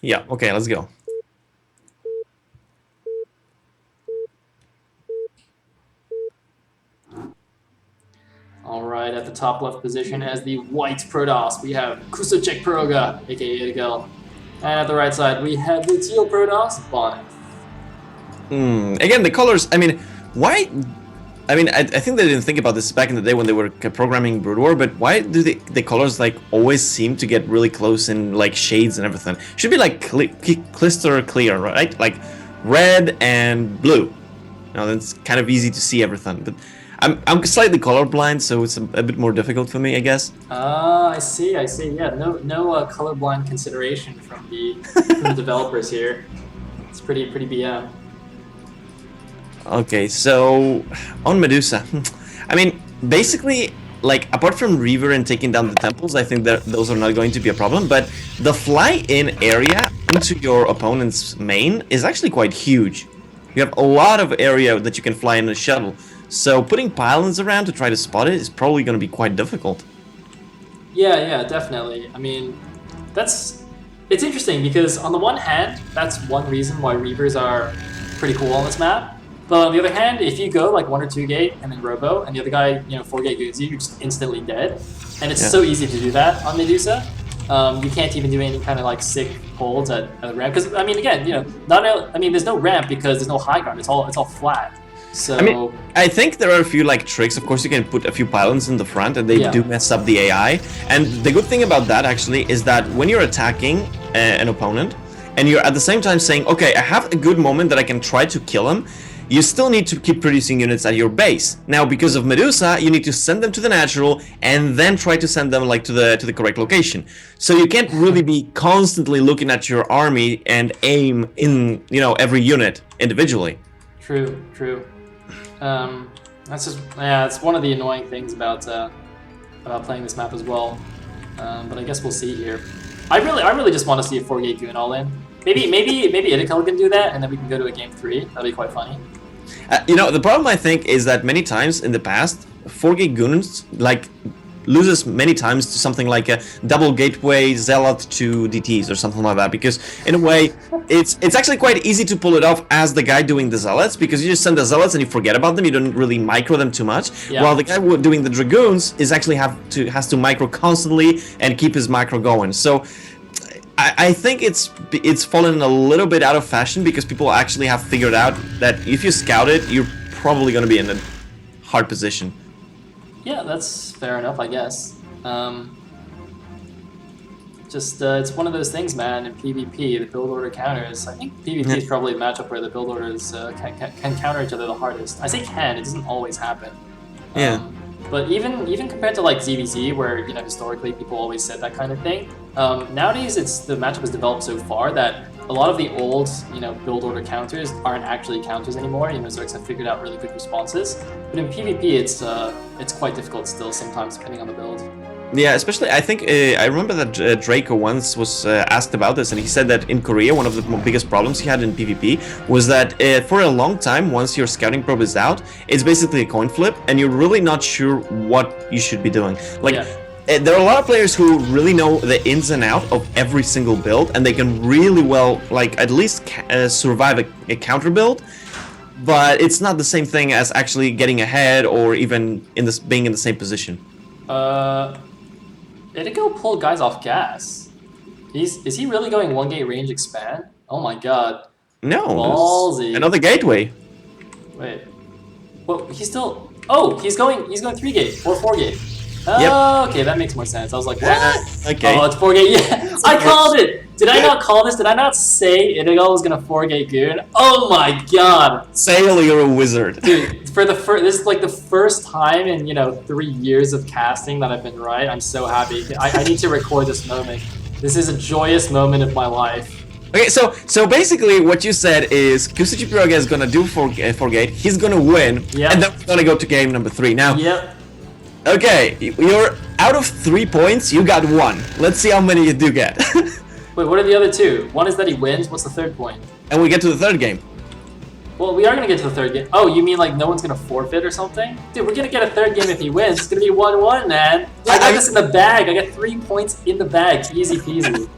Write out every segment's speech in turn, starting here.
Yeah, okay, let's go. All right, at the top left position as the white Protoss, we have Kusacek Proga, aka Idegel. And at the right side, we have the teal Protoss, Bonyth. Again, the colors, I mean, why... I mean, I think they didn't think about this back in the day when they were programming Brood War, but why do the colors, like, always seem to get really close in, like, shades and everything? Should be, like, crystal clear, right? Like, red and blue. Now, that's kind of easy to see everything, but I'm slightly colorblind, so it's a bit more difficult for me, I guess. I see. Yeah, no colorblind consideration from the developers here. It's pretty BM. Okay, so on Medusa, I mean, basically, like, apart from Reaver and taking down the temples, I think that those are not going to be a problem, but the fly-in area into your opponent's main is actually quite huge. You have a lot of area that you can fly in a shuttle, so putting pylons around to try to spot it is probably going to be quite difficult. Yeah, definitely. I mean, it's interesting because on the one hand, that's one reason why Reavers are pretty cool on this map. But on the other hand, if you go like 1 or 2 gate and then Robo, and the other guy, 4 gate goons you, you're just instantly dead. And it's so easy to do that on Medusa. You can't even do any kind of like sick holds at the ramp because I mean, again, there's no ramp because there's no high ground. It's all flat. So I mean, I think there are a few like tricks. Of course, you can put a few pylons in the front, and they do mess up the AI. And the good thing about that actually is that when you're attacking an opponent, and you're at the same time saying, "Okay, I have a good moment that I can try to kill him," you still need to keep producing units at your base. Now, because of Medusa, you need to send them to the natural and then try to send them like to the correct location. So you can't really be constantly looking at your army and aim in every unit individually. True. That's just it's one of the annoying things about playing this map as well. But I guess we'll see here. I really just want to see a 4-gate goon all in. Maybe Idegel can do that, and then we can go to a game 3. That'd be quite funny. The problem I think is that many times in the past, 4-gate goons like loses many times to something like a double gateway zealot to DTs or something like that, because in a way it's actually quite easy to pull it off as the guy doing the zealots, because you just send the zealots and you forget about them, you don't really micro them too much, while the guy doing the dragoons is actually has to micro constantly and keep his macro going. So I think it's fallen a little bit out of fashion because people actually have figured out that if you scout it, you're probably going to be in a hard position. Yeah, that's fair enough, I guess. It's one of those things, man. In PvP, the build order counters. I think PvP is probably a matchup where the build orders can counter each other the hardest. I say can; it doesn't always happen. But even compared to like ZVZ, where historically people always said that kind of thing. Nowadays, the matchup has developed so far that a lot of the old build order counters aren't actually counters anymore. Zergs have figured out really good responses. But in PvP, it's quite difficult still sometimes depending on the build. Yeah, especially I think I remember that Draco once was asked about this, and he said that in Korea one of the biggest problems he had in PvP was that for a long time, once your scouting probe is out, it's basically a coin flip, and you're really not sure what you should be doing. Like. There are a lot of players who really know the ins and out of every single build, and they can really well, like, at least survive a counter build, but it's not the same thing as actually getting ahead or even being in the same position. Idegel pulled guys off gas. Is he really going 1-gate range expand? Oh my god. No. Ballsy. Another gateway. Wait. Well, he's still... Oh, he's going 3-gate or 4-gate. Yep. Okay, that makes more sense. I was like, what? Okay. Oh, it's 4-gate. Yeah, I called it. Did I not call this? Did I not say Idegel was gonna 4-gate goon? Oh my god. Sail, you're a wizard. Dude, this is like the first time in 3 years of casting that I've been right. I'm so happy. I need to record this moment. This is a joyous moment of my life. Okay, so basically what you said is Kusacek is gonna do 4-gate. He's gonna win, and then we're gonna go to game number 3 now. Yep. Okay, you're out of 3 points, you got 1. Let's see how many you do get. Wait, what are the other 2? One is that he wins, what's the 3rd point? And we get to the 3rd game. Well, we are going to get to the 3rd game. Oh, you mean like no one's going to forfeit or something? Dude, we're going to get a 3rd game if he wins. It's going to be 1-1, man. I got this in the bag. I got 3 points in the bag. Easy peasy.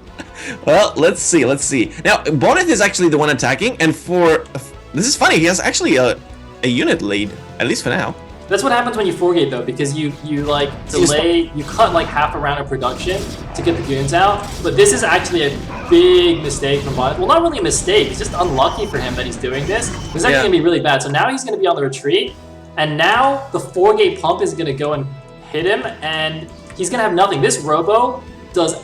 Well, let's see. Let's see. Now, Bonyth is actually the one attacking, and for this is funny. He has actually a unit lead, at least for now. That's what happens when you forgate though, because you like delay, you cut like half a round of production to get the goons out. But this is actually a big mistake from Bonyth. Well, not really a mistake. It's just unlucky for him that he's doing this. It's actually gonna be really bad. So now he's gonna be on the retreat, and now the forgate pump is gonna go and hit him, and he's gonna have nothing. This robo does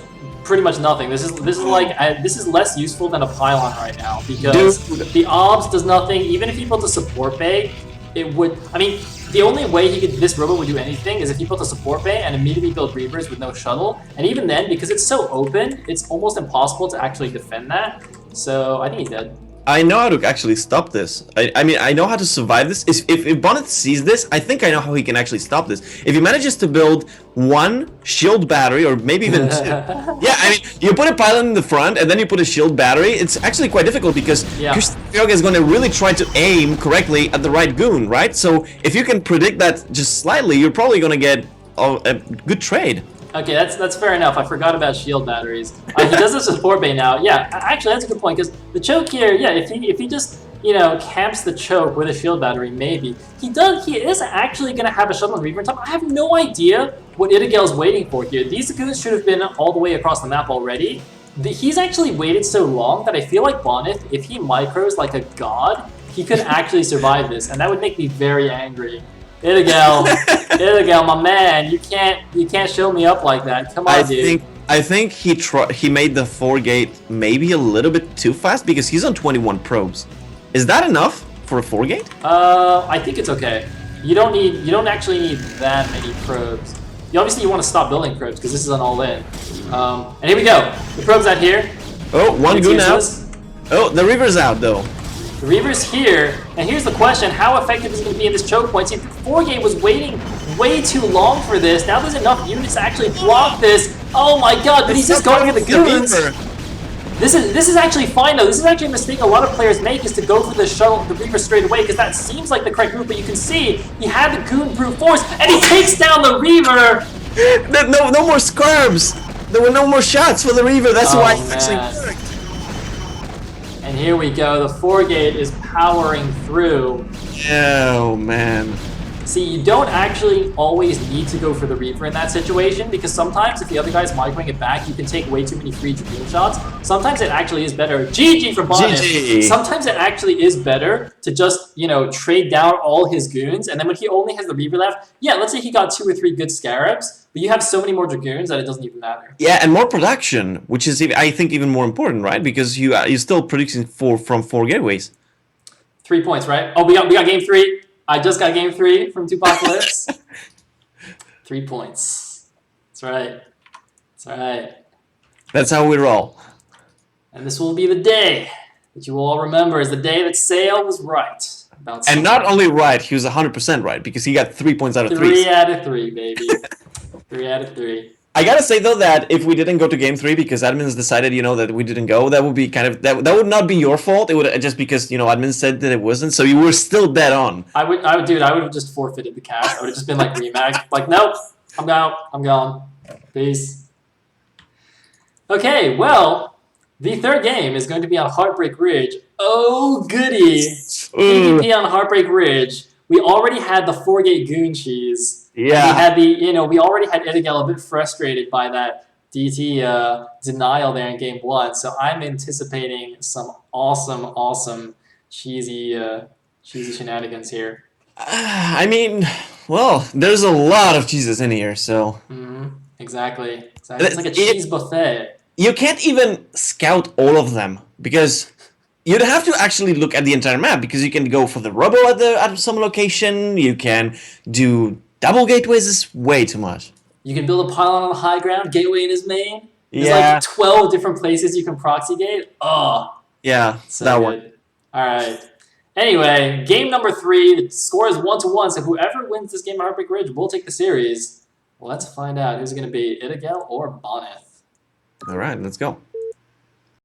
pretty much nothing. This is less useful than a pylon right now because the obs does nothing. Even if he built a support bay, it would. I mean, the only way this robo would do anything is if he built a support bay and immediately built reavers with no shuttle. And even then, because it's so open, it's almost impossible to actually defend that. So I think he's dead. I know how to actually stop this. I mean, I know how to survive this. If Bonyth sees this, I think I know how he can actually stop this. If he manages to build one shield battery, or maybe even two. Yeah, I mean, you put a pylon in the front, and then you put a shield battery, it's actually quite difficult because Yoga is going to really try to aim correctly at the right goon, right? So if you can predict that just slightly, you're probably going to get a good trade. Okay, that's fair enough. I forgot about shield batteries. He does the support bay now. Yeah, actually, that's a good point because the choke here. Yeah, if he just camps the choke with a shield battery, maybe he is actually gonna have a shuttle and reaver on top. I have no idea what Idegel's waiting for here. These goons should have been all the way across the map already. He's actually waited so long that I feel like Bonyth, if he micros like a god, he could actually survive this, and that would make me very angry. Idegel, my man, you can't show me up like that. Come on, dude. I think he made the forgate maybe a little bit too fast because he's on 21 probes. Is that enough for a forgate? I think it's okay. You don't actually need that many probes. Obviously you want to stop building probes because this is an all-in. And here we go. The probe's out here. Oh, one goon out. Oh, the reaver's out though. The reaver's here, and here's the question: how effective is it going to be in this choke point? See, the forgate was waiting way too long for this. Now there's enough units to actually block this. Oh my god! But he's just going for the goons. This is actually fine though. This is actually a mistake a lot of players make, is to go for the shuttle, the reaver straight away, because that seems like the correct move. But you can see he had the goon brute force, and he takes down the reaver. No more scarbs. There were no more shots for the reaver. That's why it actually worked. And here we go, the forgate is powering through. Oh, man. See, you don't actually always need to go for the reaver in that situation, because sometimes if the other guy's microing it back, you can take way too many free dragoon shots. Sometimes it actually is better. GG for Bonyth. Sometimes it actually is better to just, trade down all his goons, and then when he only has the reaver left, yeah, let's say he got 2 or 3 good scarabs, but you have so many more dragoons that it doesn't even matter. Yeah, and more production, which is, I think, even more important, right? Because you're still producing from 4 gateways. 3 points, right? Oh, we got game 3. I just got game 3 from Tupacalypse. 3 points. That's right. That's right. That's how we roll. And this will be the day that you will all remember as the day that Sale was right about something. And not only right, he was 100% right, because he got 3 points out of 3. 3 out of 3, baby. 3 out of 3. I gotta say though that if we didn't go to game 3 because admins decided, that we didn't go, that would be kind of that would not be your fault. It would just because admins said that it wasn't, so you were still dead on. I would have just forfeited the cash. I would have just been like Remac, like nope, I'm out, I'm gone, peace. Okay, well, the third game is going to be on Heartbreak Ridge. Oh goody, PvP on Heartbreak Ridge. We already had the forgate goon cheese. Yeah. We had we already had Idegel a bit frustrated by that DT denial there in game 1. So I'm anticipating some awesome cheesy shenanigans here. I mean, well, there's a lot of cheeses in here, so. Exactly. It's like a cheese buffet. You can't even scout all of them because you'd have to actually look at the entire map, because you can go for the robo at some location. You can do double gateways. Is way too much. You can build a pylon on the high ground, gateway in his main. There's like 12 different places you can proxy gate. Oh. Yeah, so that good. one. All right. Anyway, game number 3. The score is 1-1. So whoever wins this game at Heartbreak Ridge will take the series. Let's find out who's going to be Idegel or Bonyth. All right, let's go.